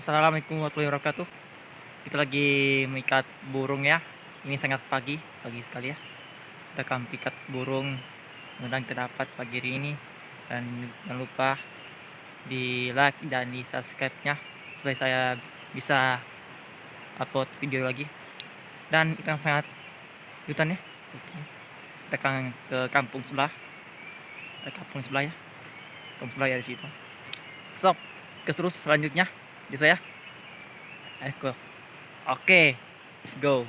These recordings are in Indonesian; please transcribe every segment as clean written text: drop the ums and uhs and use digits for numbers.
Assalamualaikum warahmatullahi wabarakatuh. Kita lagi mengikat burung ya. Ini sangat pagi sekali ya. Kita akan mengikat burung. Mudah-mudahan kita dapat pagi hari ini. Dan jangan lupa di like dan di subscribe-nya supaya saya bisa upload video lagi. Dan kita sangat hutan ya. Kita akan ke kampung sebelah. Ada kampung sebelah ya. Kampung sebelah ya di situ. So, terus selanjutnya di saya. Ayo, oke, let's go.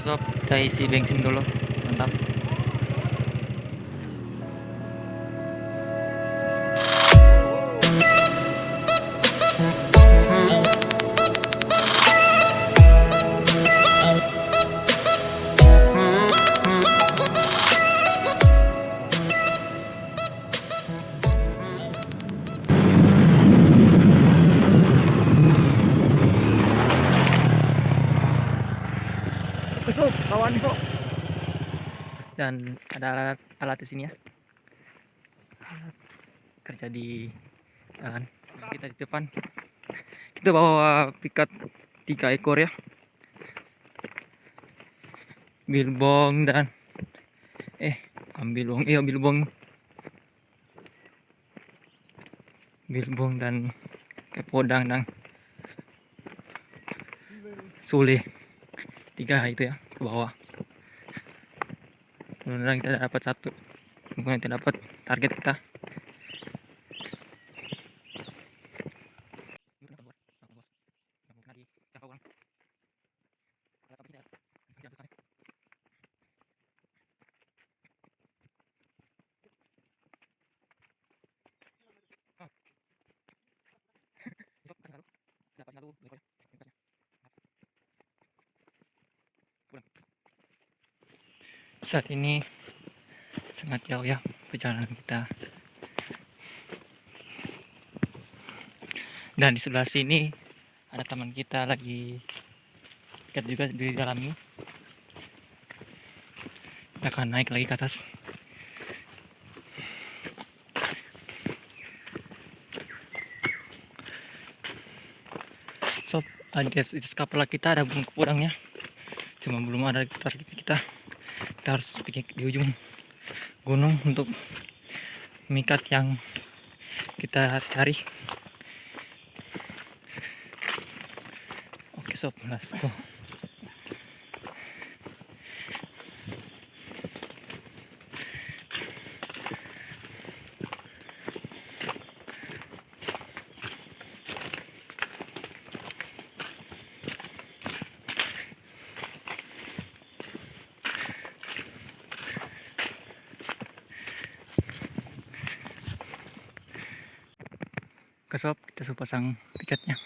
Besok kita isi bensin dulu, mantap. Besok kawan besok. Dan ada alat di sini ya. Alat kerja di jalan. Kita di depan. Kita bawa pikat 3 ekor ya. Bilbong dan bilbong. Iya, bilbong dan kepodang dan sule. 3 itu ya ke bawah. Mudah-mudahan kita dapat satu. Mungkin kita dapat target kita. Saat ini sangat jauh ya perjalanan kita. Dan di sebelah sini ada teman kita lagi dekat juga di dalam ini. Kita akan naik lagi ke atas. So, di kapal kita ada burung kepudangnya. Cuma belum ada target kita. Kita harus pergi di ujung gunung untuk mikat yang kita cari. Oke sob, let's go. Oke sob, kita sudah pasang pikatnya.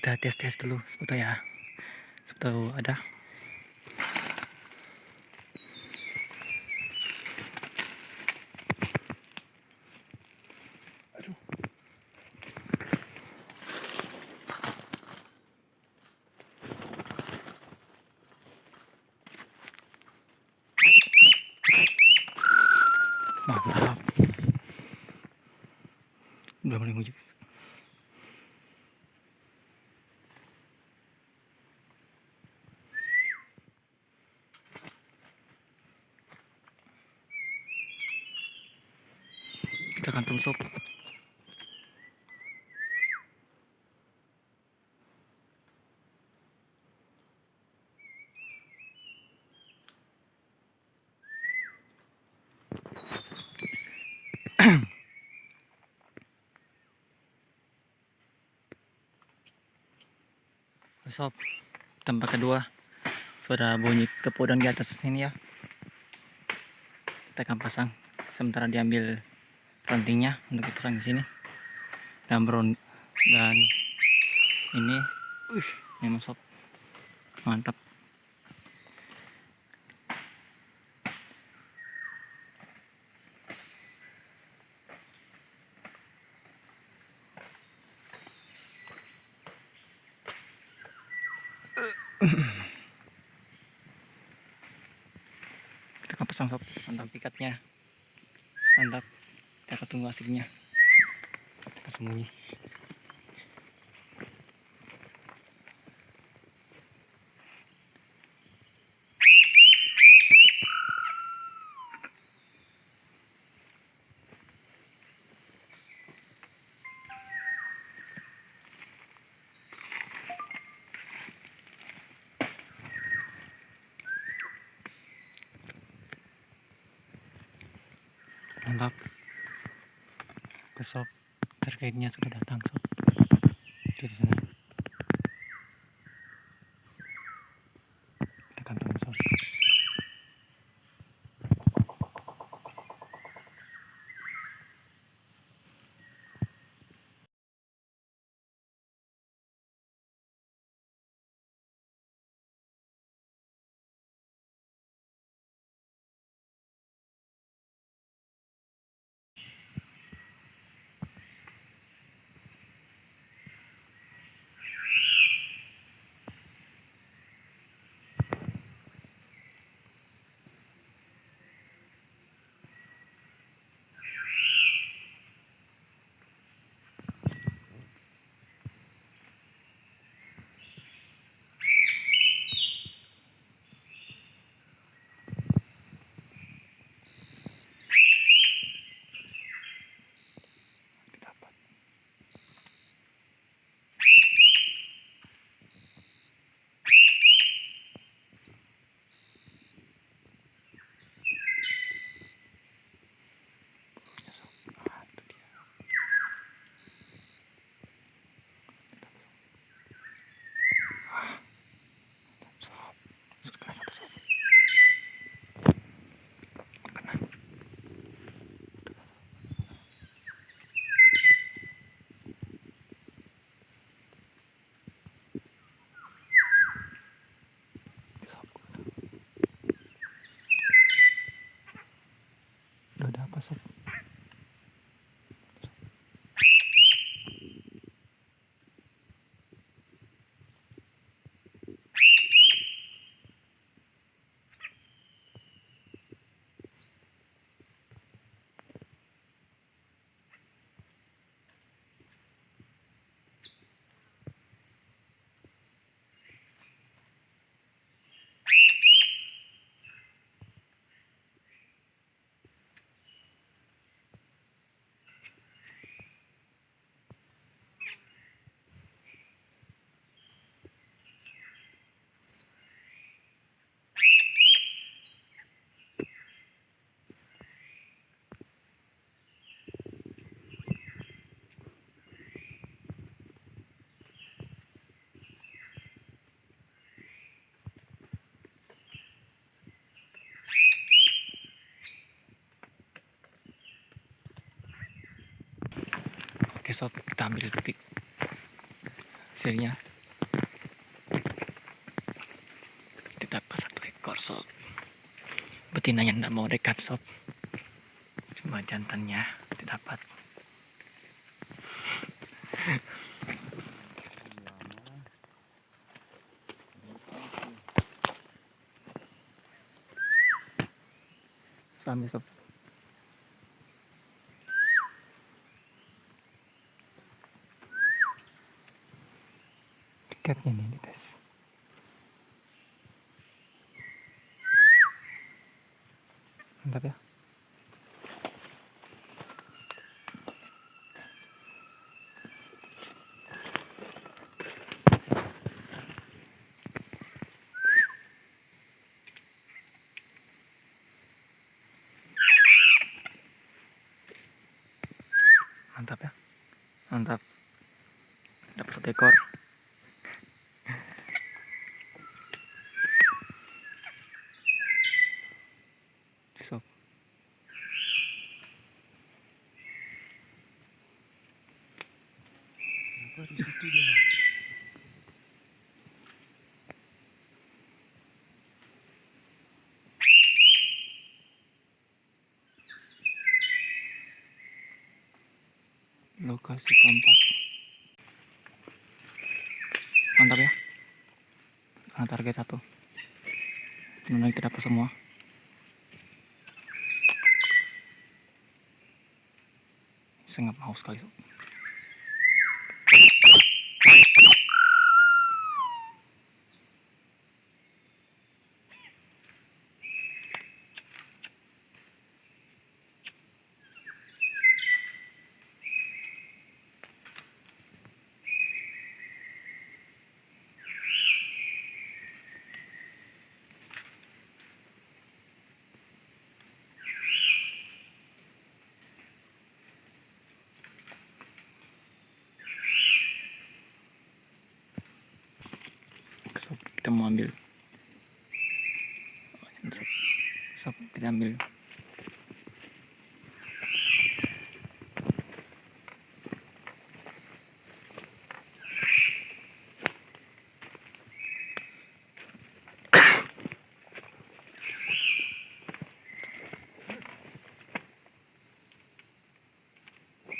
Kita tes dulu supaya ada. Mantap. Udah mulai hujan. Kita kantung sob. Sob, tempat kedua sudah bunyi kepodang di atas sini ya. Kita akan pasang sementara diambil rantingnya untuk dipasang di sini. Dan ini memang sob mantap. Kita akan pasang sob, mantap pikatnya, mantap. Kita akan tunggu asiknya. Kita akan sembunyi. Mantap. Sob, terkaitnya sudah datang sob. Di sana. Kita akan tunggu sob. Udah apa sob? Oke sob, kita ambil pik hasilnya. Kita dapat 1 ekor sob. Betinanya tidak mau dekat sob, cuma jantannya didapat. Sampai sob. Tiketnya nih dites. Mantap ya. Mantap ya, mantap, dapat 1 ekor. Sok. Apa di situ dia? Lokasi keempat. Mantap ya. Karena target 1. Benar kita dapat semua. Sangat haus sekali. Sob, kita mau ambil. Sob, kita ambil.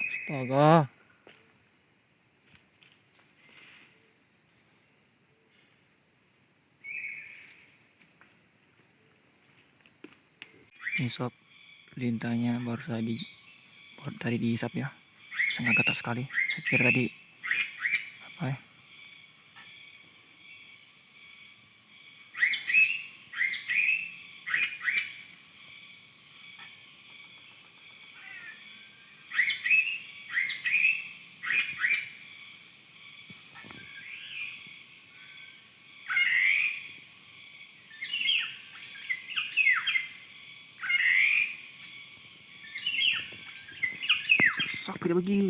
Astaga. Ini sob, lintahnya baru tadi dihisap ya. Sangat ketat sekali. Saya kira tadi apa ya? Sakit bagi.